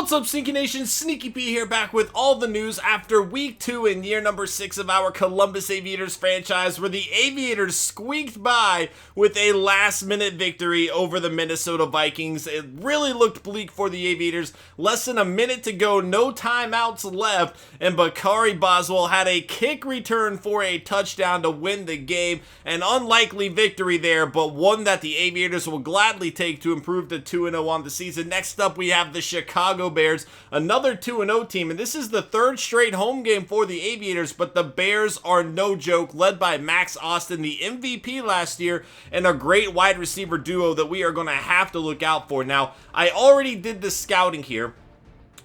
What's up, Sneaky Nation? Sneaky P here, back with all the news after week 2 and year number 6 of our Columbus Aviators franchise, where the Aviators squeaked by with a last-minute victory over the Minnesota Vikings. It really looked bleak for the Aviators. Less than a minute to go, no timeouts left, and Bakari Boswell had a kick return for a touchdown to win the game. An unlikely victory there, but one that the Aviators will gladly take to improve to 2-0 on the season. Next up, we have the Chicago Bears, another 2-0 team, and this is the third straight home game for the Aviators, but the Bears are no joke, led by Max Austin, the MVP last year, and a great wide receiver duo that we are going to have to look out for. Now, I already did the scouting here,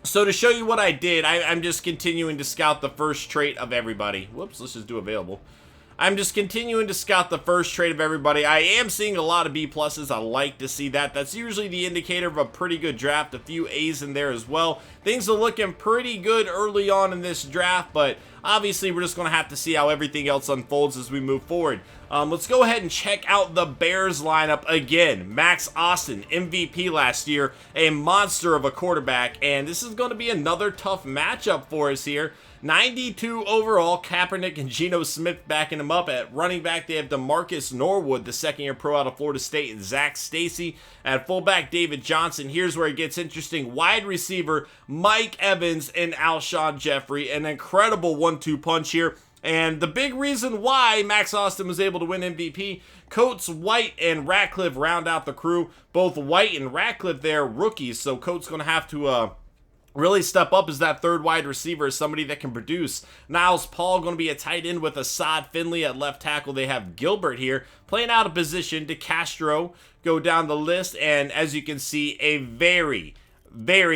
so to show you what I did, I'm just continuing to scout the first trait of everybody. Whoops, let's just do available. I'm just continuing to scout the first trait of everybody. I am seeing a lot of B+. I like to see that. That's usually the indicator of a pretty good draft. A few A's in there as well. Things are looking pretty good early on in this draft, but obviously we're just going to have to see how everything else unfolds as we move forward. Let's go ahead and check out the Bears lineup again. Max Austin, MVP last year, a monster of a quarterback, and this is going to be another tough matchup for us here. 92 overall, Kaepernick and Geno Smith backing him up. At running back, they have DeMarcus Norwood, the second-year pro out of Florida State, and Zach Stacy. At fullback, David Johnson. Here's where it gets interesting. Wide receiver, Mike Evans and Alshon Jeffrey. An incredible 1-2 punch here. And the big reason why Max Austin was able to win MVP, Coates, White, and Ratcliffe round out the crew. Both White and Ratcliffe, they're rookies, so Coates going to have to really step up as that third wide receiver, as somebody that can produce. Niles Paul going to be a tight end with Assad Finley at left tackle. They have Gilbert here playing out of position. DeCastro go down the list, and as you can see, a very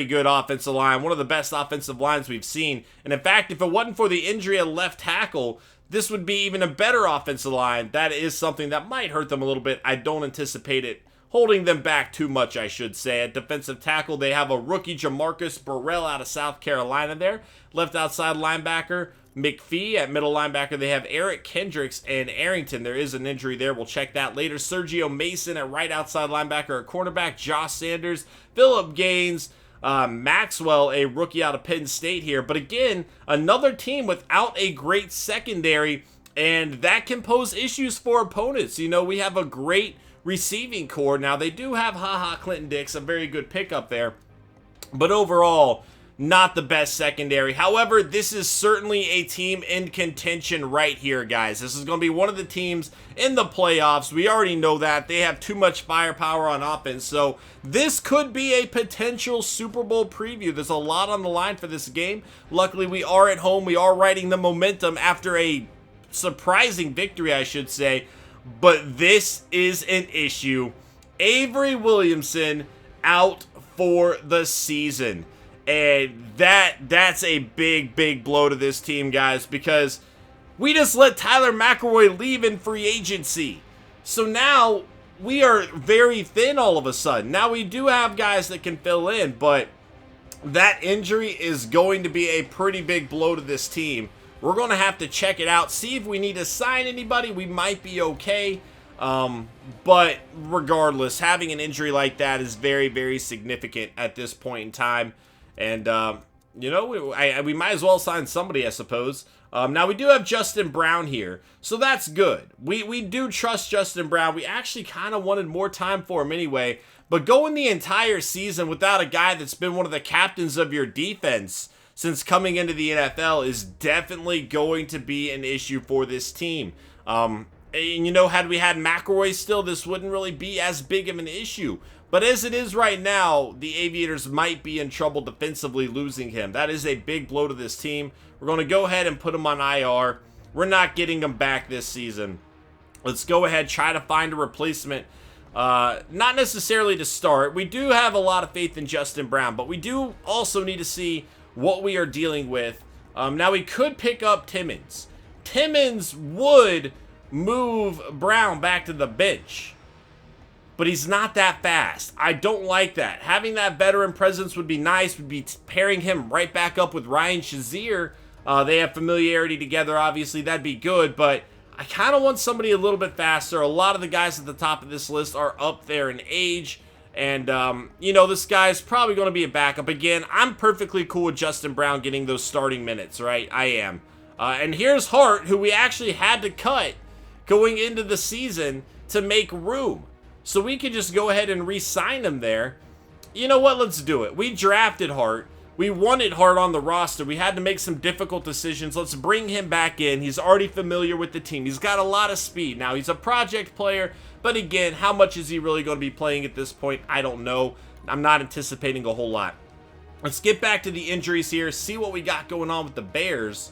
good offensive line, one of the best offensive lines we've seen. And in fact, if it wasn't for the injury at left tackle, this would be even a better offensive line. That is something that might hurt them a little bit. I don't anticipate it holding them back too much, I should say. At defensive tackle, they have a rookie, Jamarcus Burrell, out of South Carolina there. Left outside linebacker, McPhee. At middle linebacker, they have Eric Kendricks and Arrington. There is an injury there. We'll check that later. Sergio Mason at right outside linebacker. At cornerback, Josh Sanders, Phillip Gaines, Maxwell, a rookie out of Penn State here. But again, another team without a great secondary, and that can pose issues for opponents. You know, we have a great receiving core. Now, they do have Clinton Dix, a very good pickup there. But overall, not the best secondary. However, this is certainly a team in contention right here, guys. This is going to be one of the teams in the playoffs. We already know that. They have too much firepower on offense. So this could be a potential Super Bowl preview. There's a lot on the line for this game. Luckily, we are at home. We are riding the momentum after a surprising victory, I should say. But this is an issue. Avery Williamson out for the season. And that's a big blow to this team, guys, because we just let Tyler McElroy leave in free agency. So now we are very thin all of a sudden. Now we do have guys that can fill in, but that injury is going to be a pretty big blow to this team. We're going to have to check it out, see if we need to sign anybody. We might be okay. But regardless, having an injury like that is very significant at this point in time. And, you know, we might as well sign somebody, I suppose. Now, we do have Justin Brown here, so that's good. We do trust Justin Brown. We actually kind of wanted more time for him anyway. But going the entire season without a guy that's been one of the captains of your defense since coming into the NFL is definitely going to be an issue for this team. And, you know, had we had McElroy still, this wouldn't really be as big of an issue. But as it is right now, the Aviators might be in trouble defensively losing him. That is a big blow to this team. We're going to go ahead and put him on IR. We're not getting him back this season. Let's go ahead, try to find a replacement. Not necessarily to start. We do have a lot of faith in Justin Brown, but we do also need to see what we are dealing with. Now, we could pick up Timmons. Timmons would move Brown back to the bench, but he's not that fast. I don't like that. Having that veteran presence would be nice. We'd be pairing him right back up with Ryan Shazier. They have familiarity together, obviously. That'd be good, but I kind of want somebody a little bit faster. A lot of the guys at the top of this list are up there in age, And, you know, this guy's probably going to be a backup. Again, I'm perfectly cool with Justin Brown getting those starting minutes, right? I am. And here's Hart, who we actually had to cut going into the season to make room. So we could just go ahead and re-sign him there. You know what? Let's do it. We drafted Hart. We wanted Hart on the roster. We had to make some difficult decisions. Let's bring him back in. He's already familiar with the team. He's got a lot of speed. Now, he's a project player, but again, how much is he really going to be playing at this point? I don't know. I'm not anticipating a whole lot. Let's get back to the injuries here, see what we got going on with the Bears.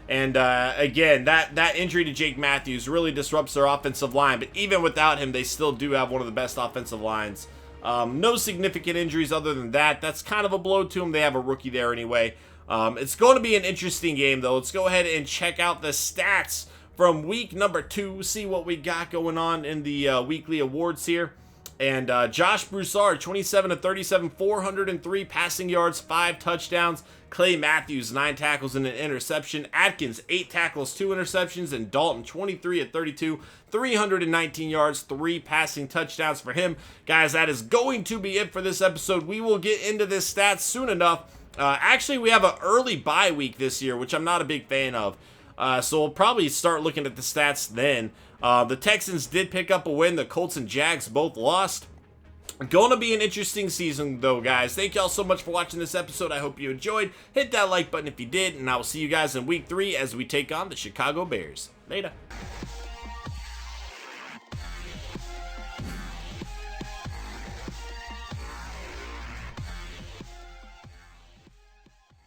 And again, that injury to Jake Matthews really disrupts their offensive line, but even without him, they still do have one of the best offensive lines. No significant injuries other than that. That's kind of a blow to them. They have a rookie there anyway. It's going to be an interesting game, though. Let's go ahead and check out the stats from week number 2, see what we got going on in the weekly awards here. And Josh Broussard, 27 of 37, 403 passing yards, 5 touchdowns. Clay Matthews, 9 tackles and an interception. Atkins, 8 tackles, 2 interceptions. And Dalton, 23 of 32, 319 yards, 3 passing touchdowns for him. Guys, that is going to be it for this episode. We will get into this stats soon enough. Actually, we have an early bye week this year, which I'm not a big fan of. So we'll probably start looking at the stats then. The Texans did pick up a win. The Colts and Jags both lost. Going to be an interesting season, though, guys. Thank y'all so much for watching this episode. I hope you enjoyed. Hit that like button if you did, and I will see you guys in week 3 as we take on the Chicago Bears. Later.